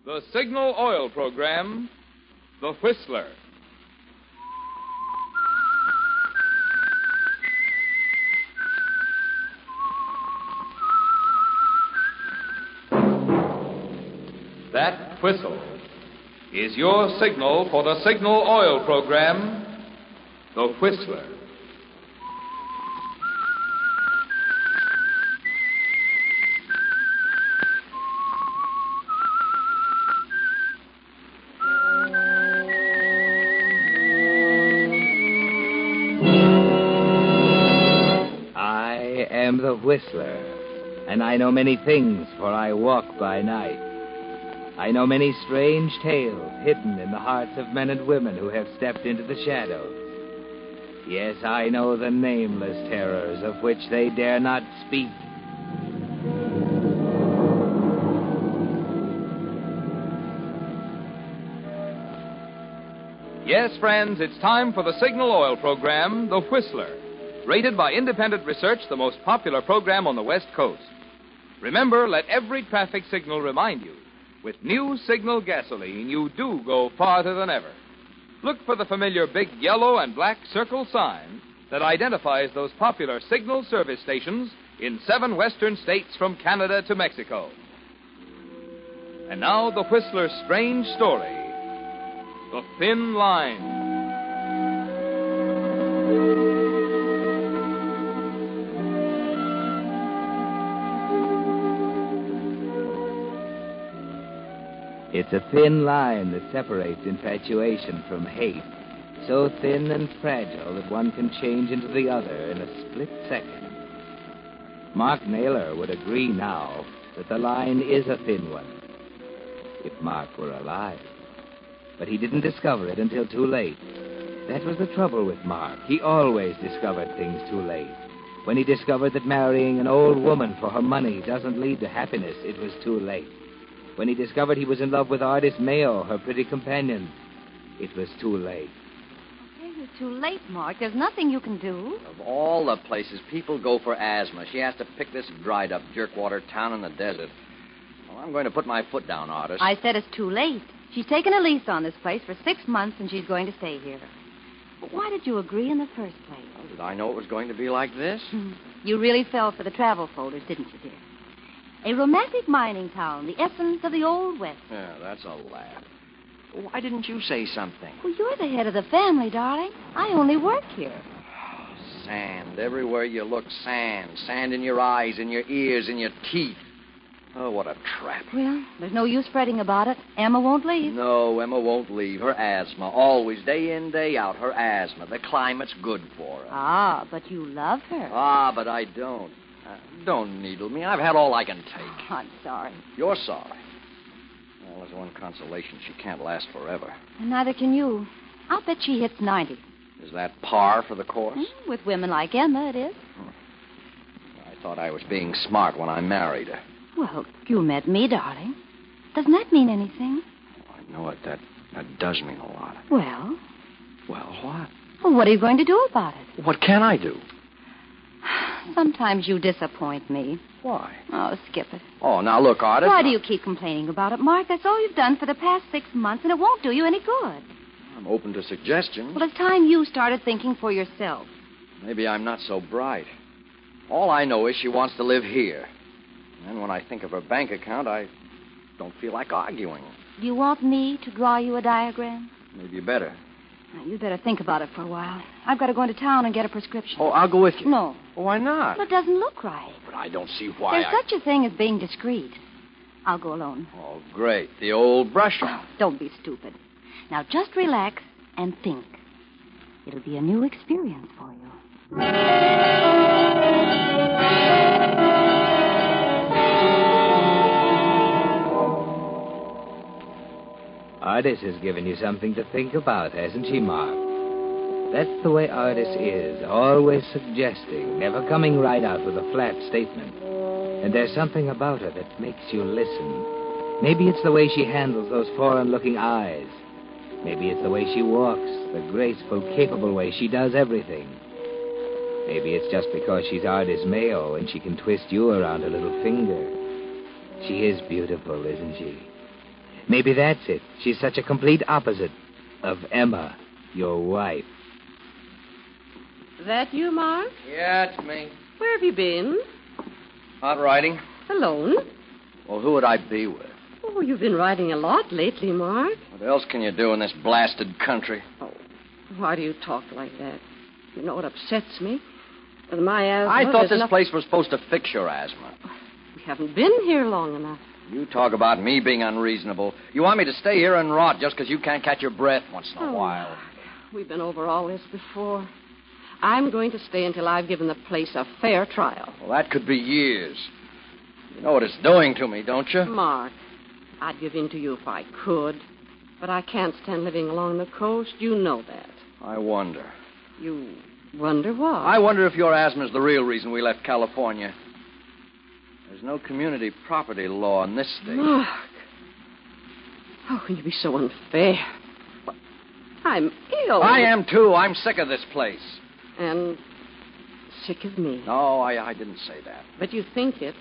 The Signal Oil Program, The Whistler. That whistle is your signal for the Signal Oil Program, The Whistler. I am the Whistler, and I know many things, for I walk by night. I know many strange tales hidden in the hearts of men and women who have stepped into the shadows. Yes, I know the nameless terrors of which they dare not speak. Yes, friends, it's time for the Signal Oil Program, The Whistler. Rated by independent research, the most popular program on the West Coast. Remember, let every traffic signal remind you, with new Signal gasoline, you do go farther than ever. Look for the familiar big yellow and black circle sign that identifies those popular Signal service stations in 7 western states from Canada to Mexico. And now, the Whistler's strange story, The Thin Line. It's a thin line that separates infatuation from hate, so thin and fragile that one can change into the other in a split second. Mark Naylor would agree now that the line is a thin one, if Mark were alive. But he didn't discover it until too late. That was the trouble with Mark. He always discovered things too late. When he discovered that marrying an old woman for her money doesn't lead to happiness, it was too late. When he discovered he was in love with Artist Mayo, her pretty companion, it was too late. It's too late, Mark. There's nothing you can do. Of all the places people go for asthma, she has to pick this dried-up jerkwater town in the desert. Well, I'm going to put my foot down, Artist. I said it's too late. She's taken a lease on this place for 6 months, and she's going to stay here. But why did you agree in the first place? Well, did I know it was going to be like this? You really fell for the travel folders, didn't you, dear? A romantic mining town, the essence of the Old West. Yeah, that's a laugh. Why didn't you say something? Well, you're the head of the family, darling. I only work here. Sand. Everywhere you look, sand. Sand in your eyes, in your ears, in your teeth. Oh, what a trap. Well, there's no use fretting about it. Emma won't leave. No, Emma won't leave. Her asthma. Always, day in, day out, her asthma. The climate's good for her. Ah, but you love her. Ah, but I don't. Don't needle me. I've had all I can take. I'm sorry. You're sorry. Well, there's one consolation. She can't last forever. And neither can you. I'll bet she hits 90. Is that par for the course? With women like Emma, it is. I thought I was being smart when I married her. Well, you met me, darling. Doesn't that mean anything? I know it. That does mean a lot. Well? Well, what? Well, what are you going to do about it? What can I do? Sometimes you disappoint me. Why? Oh, skip it. Oh, now look, Artist. Why do you keep complaining about it, Mark? That's all you've done for the past 6 months, and it won't do you any good. I'm open to suggestions. Well, it's time you started thinking for yourself. Maybe I'm not so bright. All I know is she wants to live here. And when I think of her bank account, I don't feel like arguing. Do you want me to draw you a diagram? Maybe better. Now, you'd better think about it for a while. I've got to go into town and get a prescription. Oh, I'll go with you. No. Well, why not? Well, it doesn't look right. But I don't see why. There's such a thing as being discreet. I'll go alone. Oh, great. The old brush-off. Don't be stupid. Now, just relax and think. It'll be a new experience for you. Artis has given you something to think about, hasn't she, Mark? That's the way Artis is, always suggesting, never coming right out with a flat statement. And there's something about her that makes you listen. Maybe it's the way she handles those foreign-looking eyes. Maybe it's the way she walks, the graceful, capable way she does everything. Maybe it's just because she's Artis Mayo and she can twist you around her little finger. She is beautiful, isn't she? Maybe that's it. She's such a complete opposite of Emma, your wife. That you, Mark? Yeah, it's me. Where have you been? Out riding. Alone? Well, who would I be with? Oh, you've been riding a lot lately, Mark. What else can you do in this blasted country? Oh, why do you talk like that? You know what upsets me? With my asthma... I thought this nothing... place was supposed to fix your asthma. We haven't been here long enough. You talk about me being unreasonable. You want me to stay here and rot just because you can't catch your breath once in a while. Mark, we've been over all this before. I'm going to stay until I've given the place a fair trial. Well, that could be years. You know what it's doing to me, don't you? Mark, I'd give in to you if I could. But I can't stand living along the coast. You know that. I wonder. You wonder what? I wonder if your asthma is the real reason we left California. There's no community property law in this state. Mark, how can you be so unfair? Well, I'm ill. I am, too. I'm sick of this place. And sick of me. No, I didn't say that. But you think it,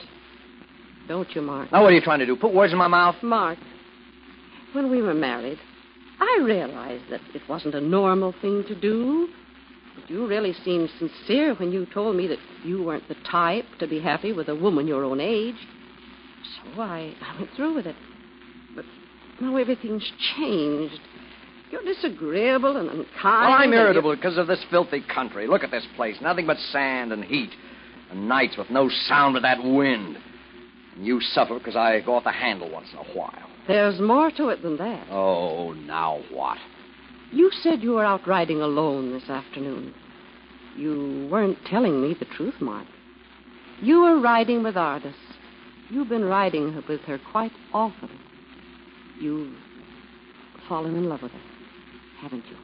don't you, Mark? Now, what are you trying to do? Put words in my mouth? Mark, when we were married, I realized that it wasn't a normal thing to do. But you really seemed sincere when you told me that you weren't the type to be happy with a woman your own age. So I went through with it. But now everything's changed. You're disagreeable and unkind. Well, I'm irritable because of this filthy country. Look at this place. Nothing but sand and heat. And nights with no sound but that wind. And you suffer because I go off the handle once in a while. There's more to it than that. Oh, now what? You said you were out riding alone this afternoon. You weren't telling me the truth, Mark. You were riding with Ardis. You've been riding with her quite often. You've fallen in love with her, haven't you?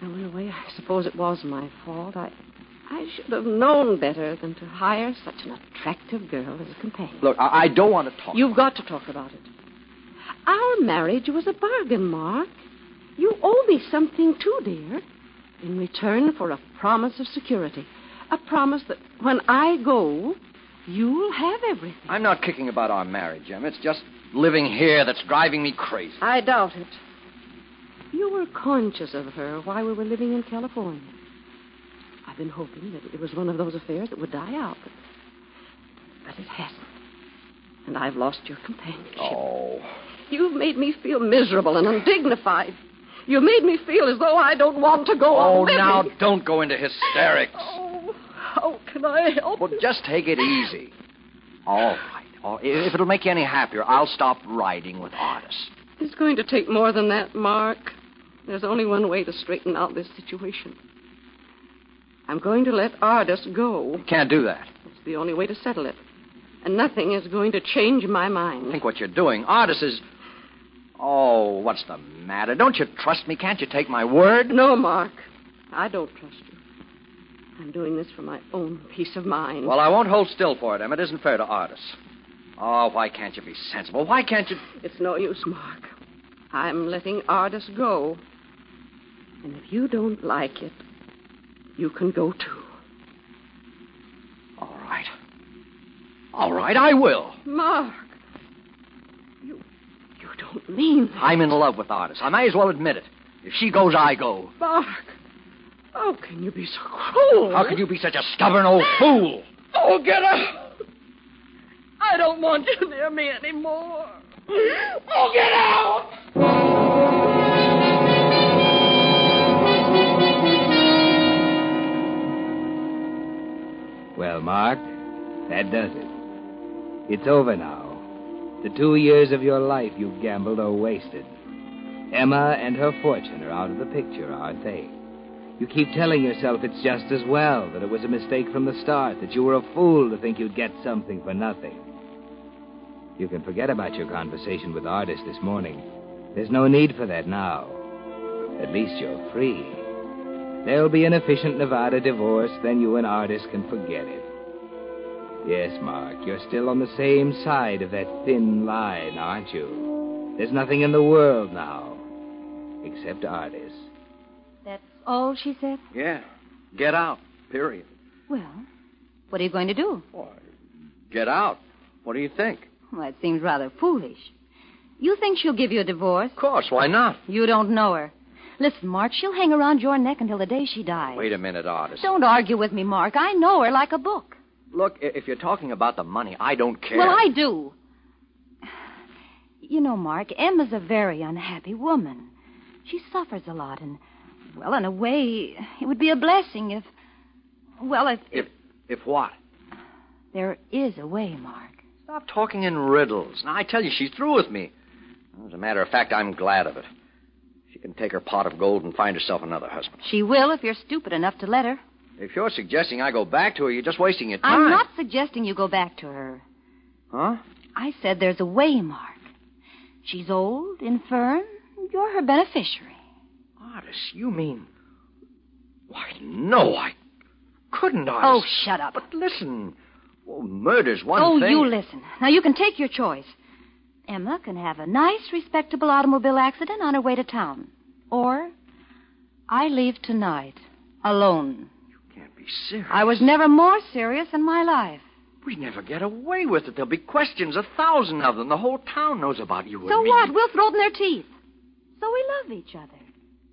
Now, in a way, I suppose it was my fault. I should have known better than to hire such an attractive girl as a companion. Look, I don't want to talk. You've got to talk about it. Our marriage was a bargain, Mark. You owe me something, too, dear, in return for a promise of security. A promise that when I go, you'll have everything. I'm not kicking about our marriage, Em. It's just living here that's driving me crazy. I doubt it. You were conscious of her while we were living in California. I've been hoping that it was one of those affairs that would die out, but it hasn't. And I've lost your companionship. Oh. You've made me feel miserable and undignified. You made me feel as though I don't want to go on living. Now, don't go into hysterics. Oh, how can I help Well, it? just take it easy. All right. If it'll make you any happier, I'll stop riding with Ardis. It's going to take more than that, Mark. There's only one way to straighten out this situation. I'm going to let Ardis go. You can't do that. It's the only way to settle it. And nothing is going to change my mind. I think what you're doing. Ardis is... Oh, what's the matter? Don't you trust me? Can't you take my word? No, Mark. I don't trust you. I'm doing this for my own peace of mind. Well, I won't hold still for it, Em. It isn't fair to Ardis. Oh, why can't you be sensible? Why can't you... It's no use, Mark. I'm letting Ardis go. And if you don't like it, you can go too. All right. All right, I will. Mark, you don't mean that. I'm in love with Ardis. I may as well admit it. If she goes, I go. Mark, how can you be so cruel? How can you be such a stubborn old fool? Oh, get out. I don't want you near me anymore. Oh, get out. Well, Mark, that does it. It's over now. The 2 years of your life you've gambled are wasted. Emma and her fortune are out of the picture, aren't they? You keep telling yourself it's just as well, that it was a mistake from the start, that you were a fool to think you'd get something for nothing. You can forget about your conversation with Ardis this morning. There's no need for that now. At least you're free. There'll be an efficient Nevada divorce, then you and Ardis can forget it. Yes, Mark, you're still on the same side of that thin line, aren't you? There's nothing in the world now, except Ardis. That's all she said? Yeah. Get out, period. Well, what are you going to do? Why, get out. What do you think? Well, it seems rather foolish. You think she'll give you a divorce? Of course, why not? You don't know her. Listen, Mark, she'll hang around your neck until the day she dies. Wait a minute, Artis. Don't argue with me, Mark. I know her like a book. Look, if you're talking about the money, I don't care. Well, I do. You know, Mark, Emma's a very unhappy woman. She suffers a lot, and, well, in a way, it would be a blessing if... Well, If what? There is a way, Mark. Stop talking in riddles. Now, I tell you, she's through with me. As a matter of fact, I'm glad of it. She can take her pot of gold and find herself another husband. She will if you're stupid enough to let her. If you're suggesting I go back to her, you're just wasting your time. I'm not suggesting you go back to her. Huh? I said there's a way, Mark. She's old, infirm. You're her beneficiary. Artis, you mean... Why, no, I couldn't, Artis. Oh, shut up. But listen, well, murder's one thing. Oh, you listen. Now, you can take your choice. Emma can have a nice, respectable automobile accident on her way to town. Or I leave tonight, alone. You can't be serious. I was never more serious in my life. We never get away with it. There'll be questions, 1,000 of them. The whole town knows about you and So me. what? We'll throw it in their teeth. So we love each other.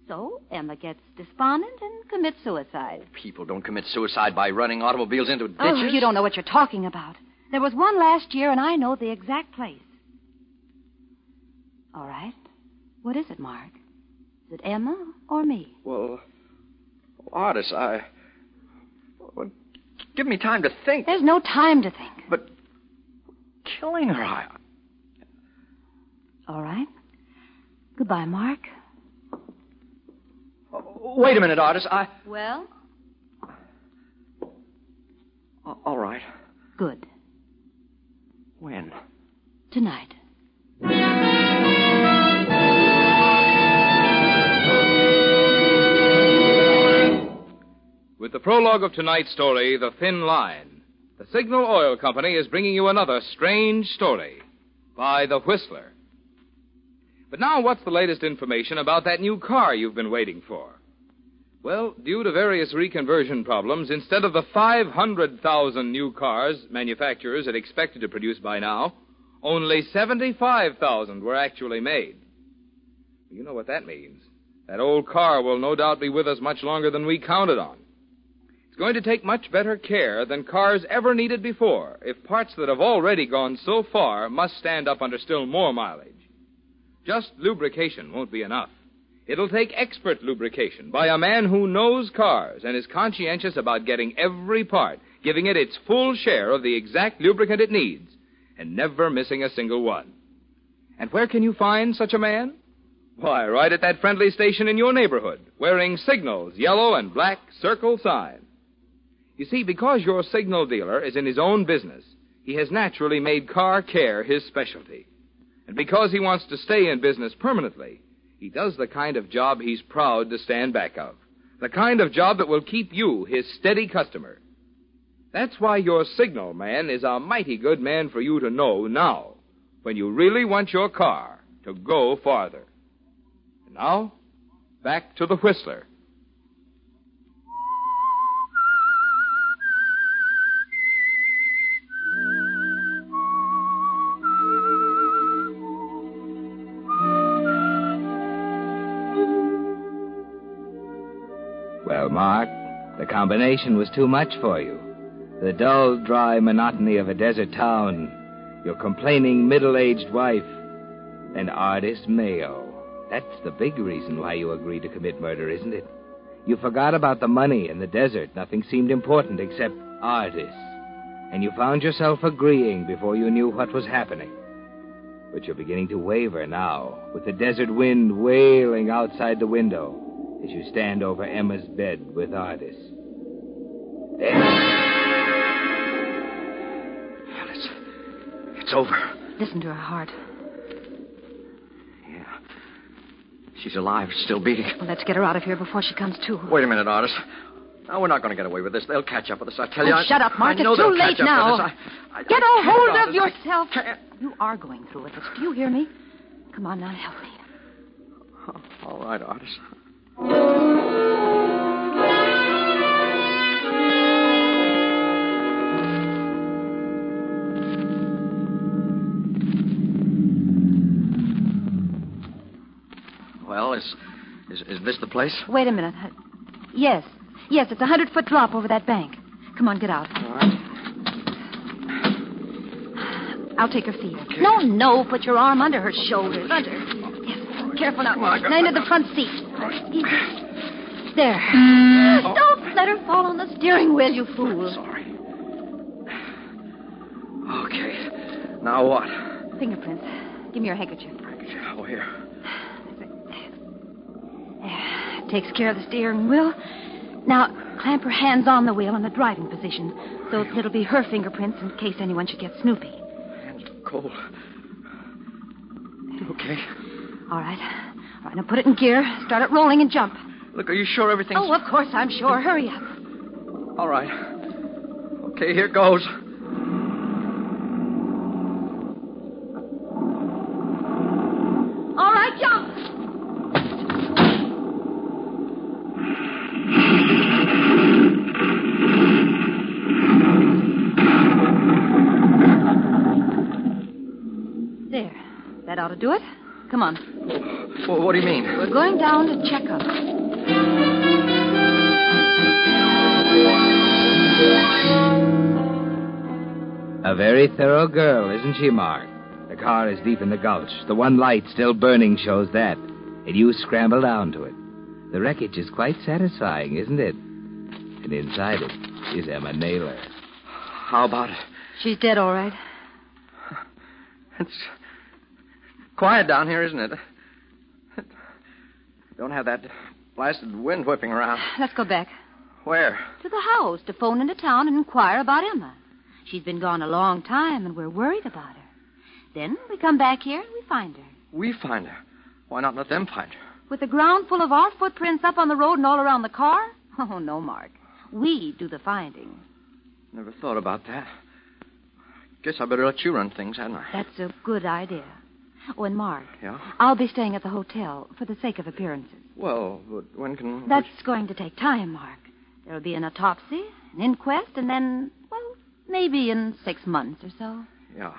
So Emma gets despondent and commits suicide. People don't commit suicide by running automobiles into ditches. Oh, you don't know what you're talking about. There was one last year, and I know the exact place. All right. What is it, Mark? Is it Emma or me? Well, Artis, well, give me time to think. There's no time to think. But killing her, All right. Goodbye, Mark. Wait a minute, Artis. Well? All right. Good. When? Tonight. With the prologue of tonight's story, The Thin Line, the Signal Oil Company is bringing you another strange story by The Whistler. But now, what's the latest information about that new car you've been waiting for? Well, due to various reconversion problems, instead of the 500,000 new cars manufacturers had expected to produce by now, only 75,000 were actually made. You know what that means. That old car will no doubt be with us much longer than we counted on. It's going to take much better care than cars ever needed before if parts that have already gone so far must stand up under still more mileage. Just lubrication won't be enough. It'll take expert lubrication by a man who knows cars and is conscientious about getting every part, giving it its full share of the exact lubricant it needs, and never missing a single one. And where can you find such a man? Why, right at that friendly station in your neighborhood, wearing Signal's yellow and black circle sign. You see, because your Signal dealer is in his own business, he has naturally made car care his specialty. And because he wants to stay in business permanently, he does the kind of job he's proud to stand back of. The kind of job that will keep you his steady customer. That's why your Signal man is a mighty good man for you to know now, when you really want your car to go farther. And now, back to the Whistler. Well, Mark, the combination was too much for you. The dull, dry monotony of a desert town, your complaining middle-aged wife, and Artis Mayo. That's the big reason why you agreed to commit murder, isn't it? You forgot about the money and the desert. Nothing seemed important except Artis. And you found yourself agreeing before you knew what was happening. But you're beginning to waver now, with the desert wind wailing outside the window as you stand over Emma's bed with Artis. It's over. Listen to her heart. Yeah. She's alive, still beating. Well, let's get her out of here before she comes to. Wait a minute, Artis. No, we're not going to get away with this. They'll catch up with us. I tell you. Shut up, Mark. I know It's too they'll late catch up now. with us. I Get a can't, hold of Artis. yourself. I can't. You are going through with this. Do you hear me? Come on now, help me. All right, Artis. Well, is this the place? Wait a minute. Yes. Yes, it's a 100-foot drop over that bank. Come on, get out. All right. I'll take her feet. Okay. No. Put your arm under her shoulders. Under. Yes. Careful now. Now into the front seat. Easy. There. Oh. Don't let her fall on the steering wheel, you fool. Sorry. Okay. Now what? Fingerprints. Give me your handkerchief. Oh, here. There. Takes care of the steering wheel. Now, clamp her hands on the wheel in the driving position, so it'll be her fingerprints in case anyone should get snoopy. Hands are cold. Okay. All right. Now put it in gear. Start it rolling and jump. Look, are you sure everything's... Oh, of course, I'm sure. Hurry up. All right. Okay, here goes. All right, jump. There. That ought to do it. Come on. Well, what do you mean? We're going down to check up. A very thorough girl, isn't she, Mark? The car is deep in the gulch. The one light still burning shows that. And you scramble down to it. The wreckage is quite satisfying, isn't it? And inside it is Emma Naylor. How about it? She's dead, all right. It's quiet down here, isn't it? Don't have that blasted wind whipping around. Let's go back. Where? To the house to phone into town and inquire about Emma. She's been gone a long time, and we're worried about her. Then we come back here and we find her. We find her? Why not let them find her? With the ground full of our footprints up on the road and all around the car? Oh, no, Mark. We do the finding. Never thought about that. Guess I better let you run things, hadn't I? That's a good idea. Oh, and Mark. Yeah? I'll be staying at the hotel for the sake of appearances. Well, but when can... That's going to take time, Mark. There'll be an autopsy, an inquest, and then, well, maybe in 6 months or so. Yeah.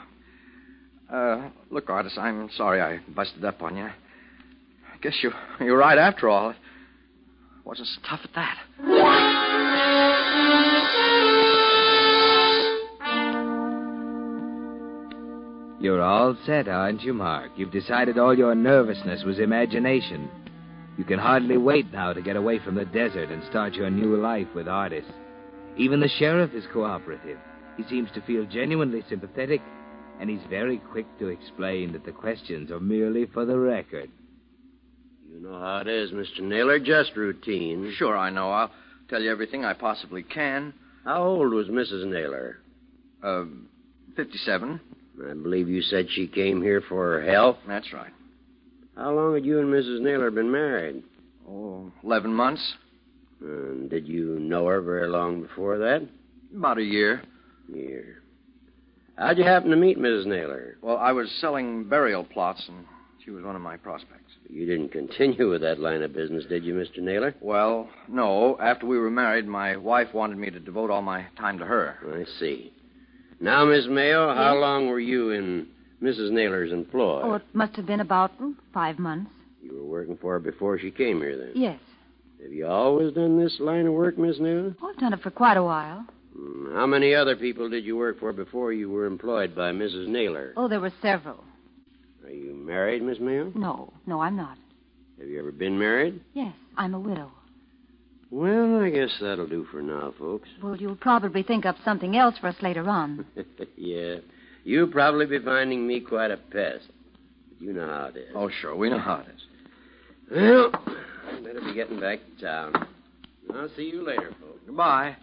Look, Artis, I'm sorry I busted up on you. I guess you're right after all. It wasn't so tough at that. You're all set, aren't you, Mark? You've decided all your nervousness was imagination. You can hardly wait now to get away from the desert and start your new life with Artis. Even the sheriff is cooperative. He seems to feel genuinely sympathetic, and he's very quick to explain that the questions are merely for the record. You know how it is, Mr. Naylor, just routine. Sure, I know. I'll tell you everything I possibly can. How old was Mrs. Naylor? 57. I believe you said she came here for her health. That's right. How long had you and Mrs. Naylor been married? 11 months. Did you know her very long before that? About a year. Year. How'd you happen to meet Mrs. Naylor? Well, I was selling burial plots, and she was one of my prospects. You didn't continue with that line of business, did you, Mr. Naylor? Well, no. After we were married, my wife wanted me to devote all my time to her. I see. Now, Miss Mayo, how long were you in Mrs. Naylor's employ? Oh, it must have been about 5 months. You were working for her before she came here, then? Yes. Have you always done this line of work, Miss Naylor? Oh, I've done it for quite a while. How many other people did you work for before you were employed by Mrs. Naylor? Oh, there were several. Are you married, Miss Mayo? No, I'm not. Have you ever been married? Yes, I'm a widow. Well, I guess that'll do for now, folks. Well, you'll probably think up something else for us later on. Yeah. You'll probably be finding me quite a pest. But you know how it is. Oh, sure. We know how it is. Well, I better be getting back to town. I'll see you later, folks. Goodbye.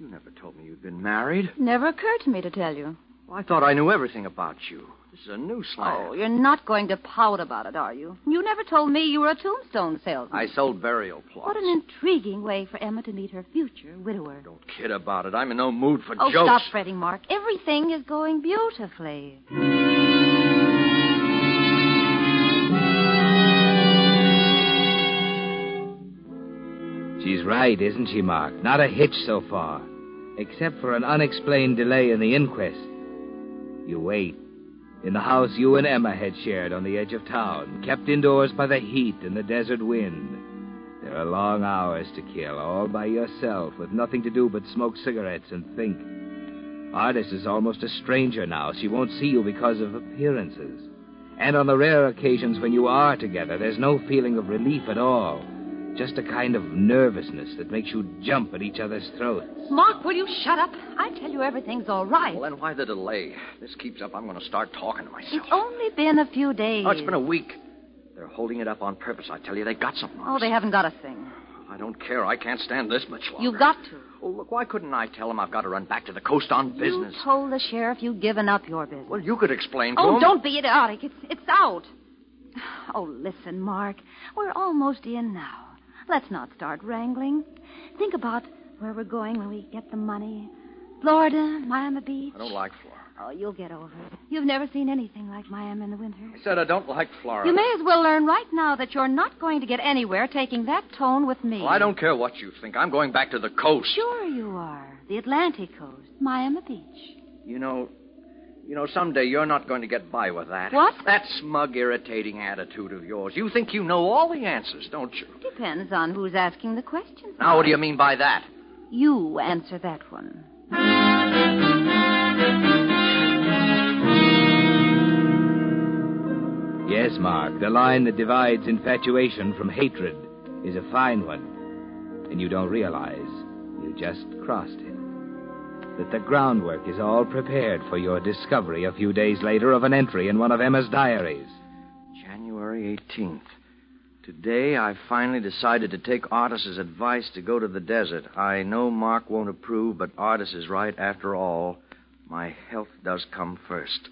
You never told me you'd been married. Never occurred to me to tell you. Well, I thought I knew everything about you. This is a new slang. Oh, you're not going to pout about it, are you? You never told me you were a tombstone salesman. I sold burial plots. What an intriguing way for Emma to meet her future widower. Don't kid about it. I'm in no mood for Oh, jokes. stop fretting, Mark. Everything is going beautifully. She's right, isn't she, Mark? Not a hitch so far. Except for an unexplained delay in the inquest. You wait. In the house you and Emma had shared on the edge of town, kept indoors by the heat and the desert wind. There are long hours to kill, all by yourself, with nothing to do but smoke cigarettes and think. Ardis is almost a stranger now. She won't see you because of appearances. And on the rare occasions when you are together, there's no feeling of relief at all. Just a kind of nervousness that makes you jump at each other's throats. Mark, will you shut up? I tell you everything's all right. Well, then why the delay? This keeps up, I'm going to start talking to myself. It's only been a few days. Oh, it's been a week. They're holding it up on purpose. I tell you, they got something on Oh, us. they haven't got a thing. I don't care. I can't stand this much longer. You've got to. Oh, look, why couldn't I tell them I've got to run back to the coast on business? You told the sheriff you'd given up your business. Well, you could explain to Oh, him. don't be idiotic. It's out. Oh, listen, Mark. We're almost in now. Let's not start wrangling. Think about where we're going when we get the money. Florida, Miami Beach. I don't like Florida. Oh, you'll get over it. You've never seen anything like Miami in the winter. I said I don't like Florida. You may as well learn right now that you're not going to get anywhere taking that tone with me. Well, I don't care what you think. I'm going back to the coast. Sure you are. The Atlantic coast, Miami Beach. You know, someday you're not going to get by with that. What? That smug, irritating attitude of yours. You think you know all the answers, don't you? Depends on who's asking the questions. Now, what do you mean by that? You answer that one. Yes, Mark, the line that divides infatuation from hatred is a fine one. And you don't realize you just crossed it. That the groundwork is all prepared for your discovery a few days later of an entry in one of Emma's diaries. January 18th. Today, I finally decided to take Artis's advice to go to the desert. I know Mark won't approve, but Artis is right after all. My health does come first.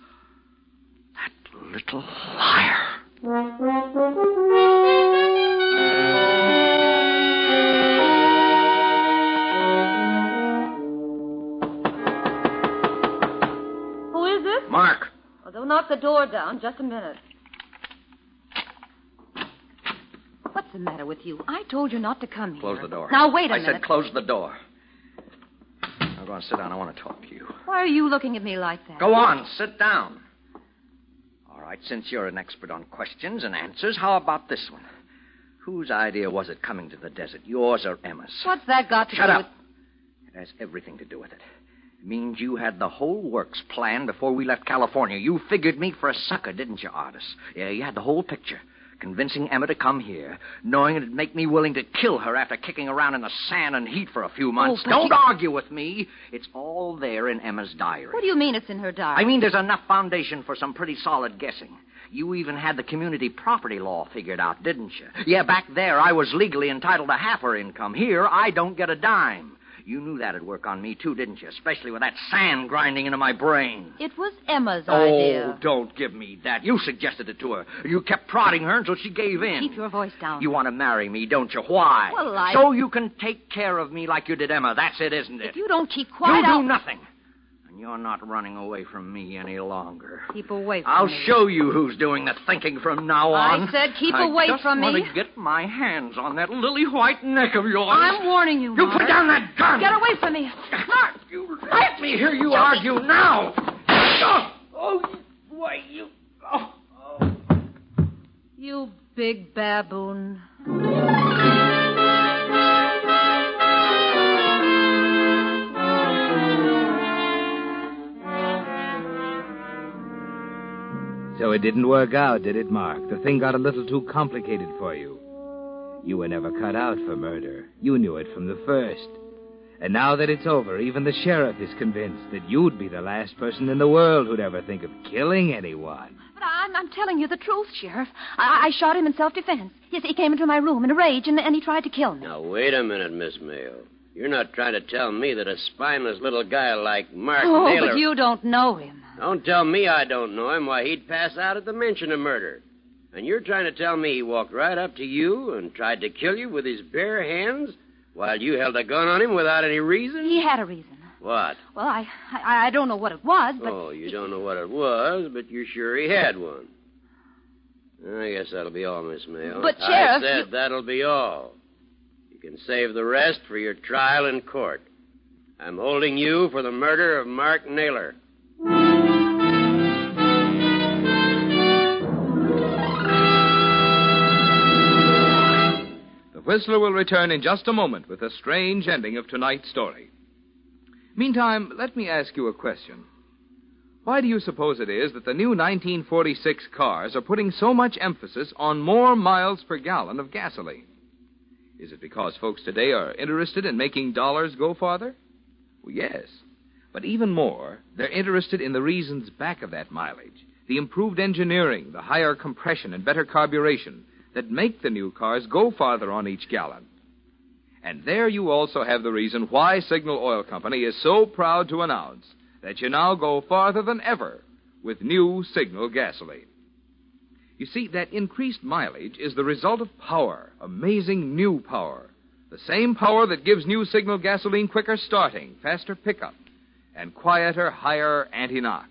That little liar. Who is this? Mark. Oh, don't knock the door down. Just a minute. What's the matter with you? I told you not to come here. Close the door. Now, wait a I minute. said close the door. Now go on, sit down. I want to talk to you. Why are you looking at me like that? Go on, sit down. All right, since you're an expert on questions and answers, how about this one? Whose idea was it coming to the desert, yours or Emma's? What's that got to Shut do up. with... It has everything to do with it. It means you had the whole works planned before we left California. You figured me for a sucker, didn't you, Artis? Yeah, you had the whole picture. Convincing Emma to come here, knowing it'd make me willing to kill her after kicking around in the sand and heat for a few months. but Don't argue with me. It's all there in Emma's diary. What do you mean it's in her diary? I mean, there's enough foundation for some pretty solid guessing. You even had the community property law figured out, didn't you? Yeah, back there, I was legally entitled to half her income. Here, I don't get a dime. You knew that'd work on me, too, didn't you? Especially with that sand grinding into my brain. It was Emma's idea. Oh, don't give me that. You suggested it to her. You kept prodding her until she gave in. Keep your voice down. You want to marry me, don't you? Why? Well, So you can take care of me like you did Emma. That's it, isn't it? If you don't keep quiet, You I'll... do nothing. And you're not running away from me any longer. Keep away from I'll me. show you who's doing the thinking from now on. I said keep away from me. I just want to get my hands on that lily white neck of yours. I'm warning you, You Mark. put down that gun. Get away from me. Mark! You let me hear you argue now. Why, you... Oh. You big baboon. So it didn't work out, did it, Mark? The thing got a little too complicated for you. You were never cut out for murder. You knew it from the first. And now that it's over, even the sheriff is convinced that you'd be the last person in the world who'd ever think of killing anyone. But I'm telling you the truth, Sheriff. I shot him in self-defense. Yes, he came into my room in a rage, and he tried to kill me. Now, wait a minute, Miss Mayo. You're not trying to tell me that a spineless little guy like Mark Naylor... but you don't know him. Don't tell me I don't know him. Why, he'd pass out at the mention of murder. And you're trying to tell me he walked right up to you and tried to kill you with his bare hands while you held a gun on him without any reason? He had a reason. What? Well, I don't know what it was, but... Oh, you don't know what it was, but you're sure he had one. I guess that'll be all, Miss Mayo. But, Sheriff... I said that'll be all. You can save the rest for your trial in court. I'm holding you for the murder of Mark Naylor. Whistler will return in just a moment with a strange ending of tonight's story. Meantime, let me ask you a question. Why do you suppose it is that the new 1946 cars are putting so much emphasis on more miles per gallon of gasoline? Is it because folks today are interested in making dollars go farther? Well, yes. But even more, they're interested in the reasons back of that mileage, the improved engineering, the higher compression, and better carburation that make the new cars go farther on each gallon. And there you also have the reason why Signal Oil Company is so proud to announce that you now go farther than ever with new Signal gasoline. You see, that increased mileage is the result of power, amazing new power. The same power that gives new Signal gasoline quicker starting, faster pickup, and quieter, higher anti-knock.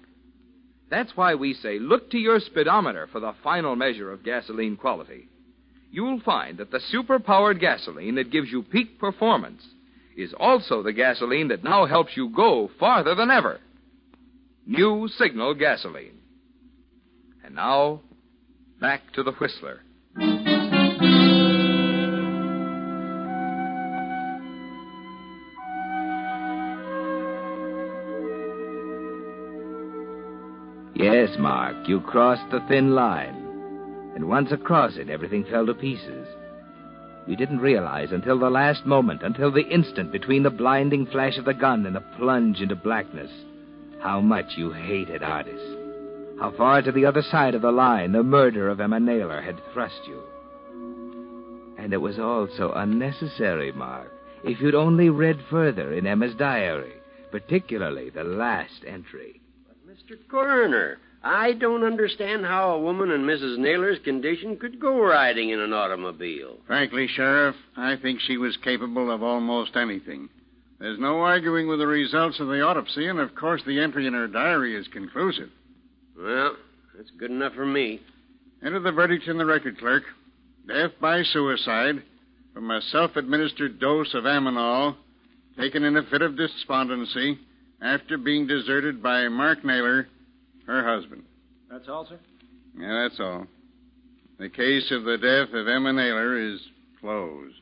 That's why we say look to your speedometer for the final measure of gasoline quality. You'll find that the super-powered gasoline that gives you peak performance is also the gasoline that now helps you go farther than ever. New Signal gasoline. And now, back to the Whistler. Yes, Mark, you crossed the thin line. And once across it, everything fell to pieces. You didn't realize until the last moment, until the instant between the blinding flash of the gun and the plunge into blackness, how much you hated Artis. How far to the other side of the line the murder of Emma Naylor had thrust you. And it was all so unnecessary, Mark. If you'd only read further in Emma's diary, particularly the last entry. But, Mr. Coroner, I don't understand how a woman in Mrs. Naylor's condition could go riding in an automobile. Frankly, Sheriff, I think she was capable of almost anything. There's no arguing with the results of the autopsy, and of course the entry in her diary is conclusive. Well, that's good enough for me. Enter the verdict in the record, clerk. Death by suicide from a self-administered dose of Aminol taken in a fit of despondency after being deserted by Mark Naylor, her husband. That's all, sir? Yeah, that's all. The case of the death of Emma Naylor is closed.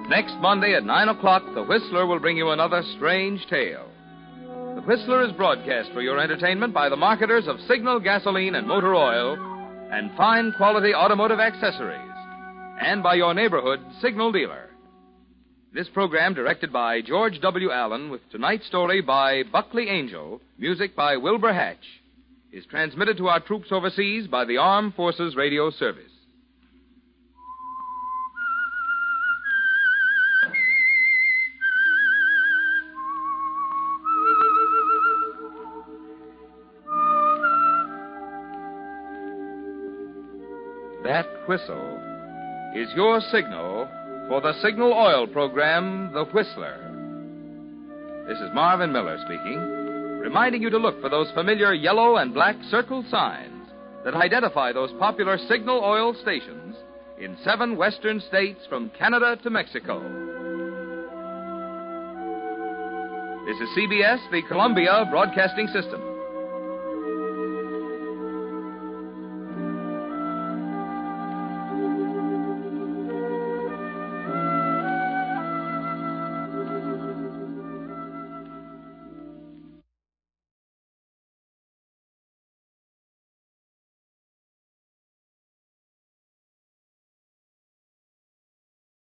Next Monday at 9 o'clock, The Whistler will bring you another strange tale. The Whistler is broadcast for your entertainment by the marketers of Signal gasoline and motor oil and fine quality automotive accessories, and by your neighborhood Signal dealer. This program, directed by George W. Allen, with tonight's story by Buckley Angel, music by Wilbur Hatch, is transmitted to our troops overseas by the Armed Forces Radio Service. That whistle is your signal for the Signal Oil program, The Whistler. This is Marvin Miller speaking, reminding you to look for those familiar yellow and black circle signs that identify those popular Signal Oil stations in 7 western states from Canada to Mexico. This is CBS, the Columbia Broadcasting System.